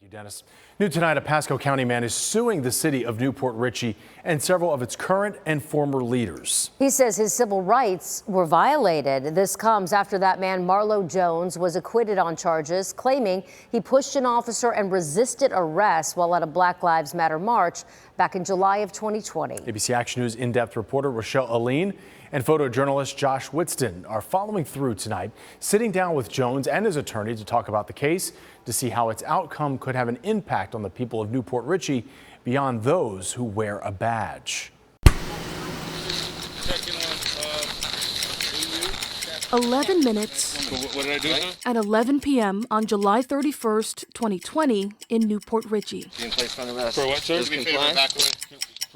Thank you, Dennis. New tonight, a Pasco County man is suing the city of Port Richey and several of its current and former leaders. He says his civil rights were violated. This comes after that man, Marlowe Jones, was acquitted on charges claiming he pushed an officer and resisted arrest while at a Black Lives Matter march back in July of 2020. ABC Action News in-depth reporter Rochelle Aline and photojournalist Josh Whitston are following through tonight, sitting down with Jones and his attorney to talk about the case, to see how its outcome could have an impact on the people of Port Richey beyond those who wear a badge. 11 minutes at 11 p.m. on July 31st, 2020 in Port Richey. For what, sir?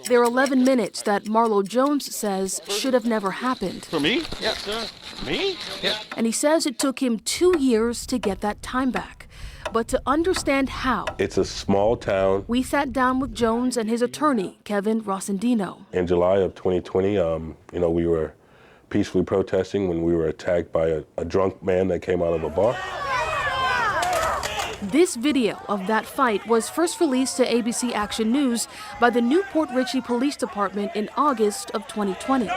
There are 11 minutes that Marlowe Jones says should have never happened. For me? Yeah, sir. Me? Yeah. And he says it took him 2 years to get that time back. But to understand how, it's a small town. We sat down with Jones and his attorney, Kevin Rossendino. In July of 2020, we were peacefully protesting when we were attacked by a drunk man that came out of a bar. This video of that fight was first released to ABC Action News by the Port Richey Police Department in August of 2020.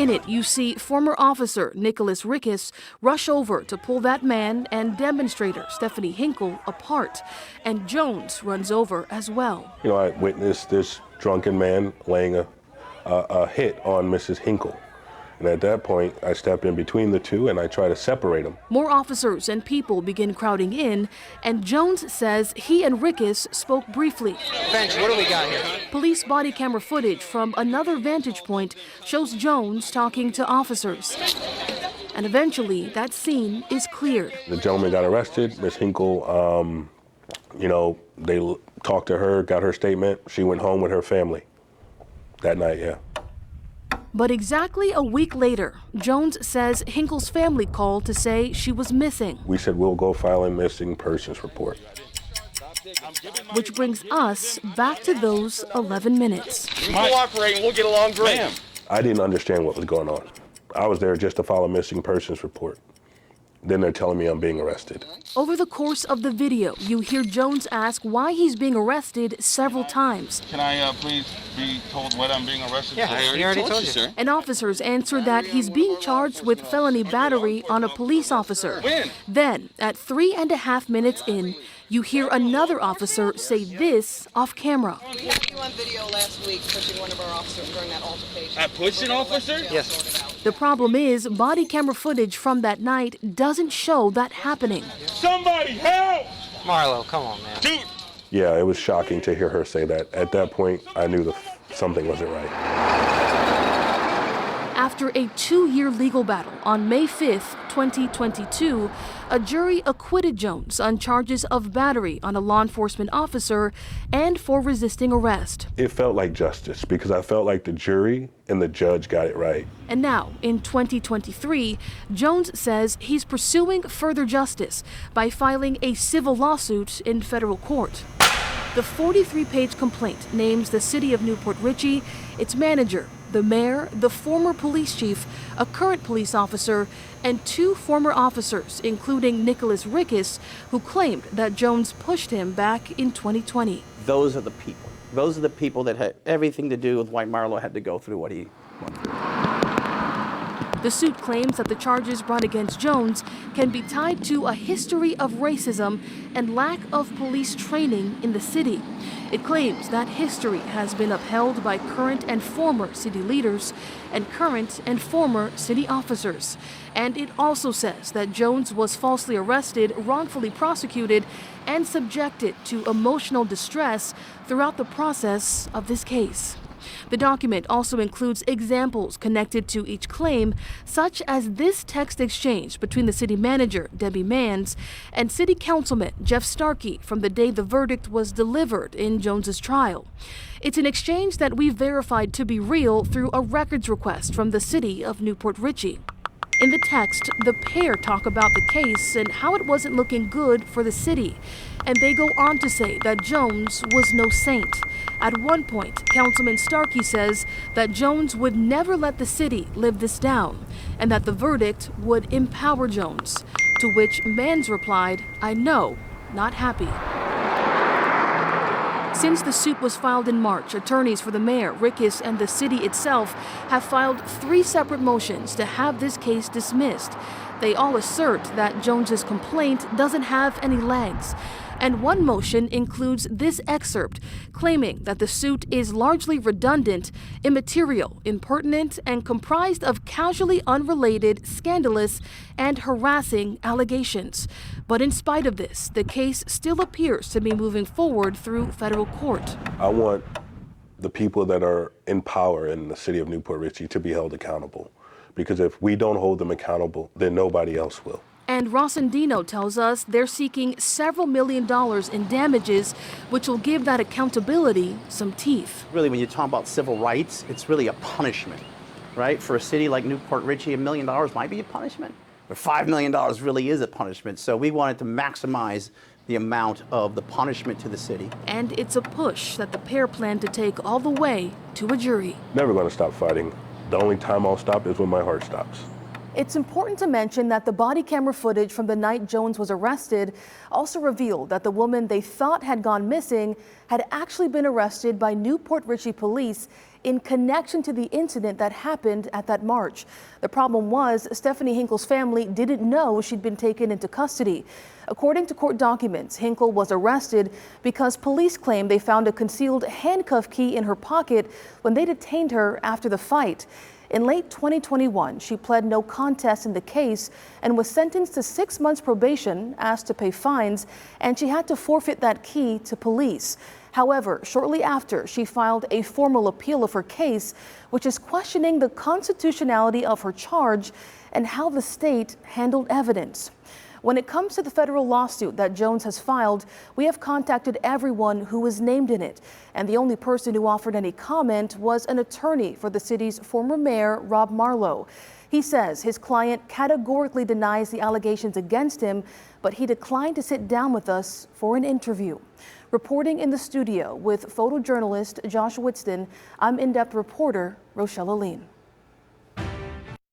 In it, you see former officer Nicholas Rickus rush over to pull that man and demonstrator Stephanie Hinkle apart, and Jones runs over as well. I witnessed this drunken man laying a hit on Mrs. Hinkle. And at that point, I stepped in between the two and I try to separate them. More officers and people begin crowding in, and Jones says he and Rickus spoke briefly. Bench, what do we got here? Police body camera footage from another vantage point shows Jones talking to officers. And eventually, that scene is cleared. The gentleman got arrested. Miss Hinkle, they talked to her, got her statement. She went home with her family that night, yeah. But exactly a week later, Jones says Hinkle's family called to say she was missing. We said we'll go file a missing persons report. Which brings us back to those 11 minutes. You cooperate and we'll get along great. I didn't understand what was going on. I was there just to file a missing persons report. Then they're telling me I'm being arrested. Over the course of the video, you hear Jones ask why he's being arrested several times. Can I please be told what I'm being arrested for? Yeah, he already told you, sir. And officers answer that he's being charged with felony battery on a police officer. When? Then, at 3.5 minutes in, you hear another officer say this off camera. We had you on video last week pushing one of our officers during that altercation. I pushed an officer? Yes. The problem is, body camera footage from that night doesn't show that happening. Somebody help! Marlowe, come on, man. Dude! Yeah, it was shocking to hear her say that. At that point, I knew something wasn't right. After a 2-year legal battle on May 5th, 2022, a jury acquitted Jones on charges of battery on a law enforcement officer and for resisting arrest. It felt like justice because I felt like the jury and the judge got it right. And now, in 2023, Jones says he's pursuing further justice by filing a civil lawsuit in federal court. The 43-page complaint names the city of Port Richey, its manager, the mayor, the former police chief, a current police officer, and 2 former officers, including Nicholas Rickus, who claimed that Jones pushed him back in 2020. Those are the people. Those are the people that had everything to do with why Marlowe had to go through what he went through. The suit claims that the charges brought against Jones can be tied to a history of racism and lack of police training in the city. It claims that history has been upheld by current and former city leaders and current and former city officers. And it also says that Jones was falsely arrested, wrongfully prosecuted, and subjected to emotional distress throughout the process of this case. The document also includes examples connected to each claim, such as this text exchange between the city manager, Debbie Manns, and city councilman Jeff Starkey from the day the verdict was delivered in Jones's trial. It's an exchange that we verified to be real through a records request from the city of Port Richey. In the text, the pair talk about the case and how it wasn't looking good for the city. And they go on to say that Jones was no saint. At one point, Councilman Starkey says that Jones would never let the city live this down, and that the verdict would empower Jones. To which Manns replied, "I know, not happy. Since the suit was filed in March, attorneys for the mayor, Rickes, and the city itself have filed 3 separate motions to have this case dismissed. They all assert that Jones's complaint doesn't have any legs. And one motion includes this excerpt, claiming that the suit is largely redundant, immaterial, impertinent, and comprised of casually unrelated, scandalous, and harassing allegations. But in spite of this, the case still appears to be moving forward through federal court. I want the people that are in power in the city of Newport Richey to be held accountable. Because if we don't hold them accountable, then nobody else will. And Rossendino tells us they're seeking several $1 million in damages, which will give that accountability some teeth. Really, when you talk about civil rights, it's really a punishment, right? For a city like Newport Richey, $1 million might be a punishment, but $5 million really is a punishment. So we wanted to maximize the amount of the punishment to the city. And it's a push that the pair plan to take all the way to a jury. Never going to stop fighting. The only time I'll stop is when my heart stops. It's important to mention that the body camera footage from the night Jones was arrested also revealed that the woman they thought had gone missing had actually been arrested by Newport Richey police in connection to the incident that happened at that march. The problem was Stephanie Hinkle's family didn't know she'd been taken into custody. According to court documents, Hinkle was arrested because police claim they found a concealed handcuff key in her pocket when they detained her after the fight. In late 2021, she pled no contest in the case and was sentenced to 6 months probation, asked to pay fines, and she had to forfeit that key to police. However, shortly after, she filed a formal appeal of her case, which is questioning the constitutionality of her charge and how the state handled evidence. When it comes to the federal lawsuit that Jones has filed, we have contacted everyone who was named in it, and the only person who offered any comment was an attorney for the city's former mayor, Rob Marlowe. He says his client categorically denies the allegations against him, but he declined to sit down with us for an interview. Reporting in the studio with photojournalist Josh Witston, I'm in-depth reporter Rochelle Aline.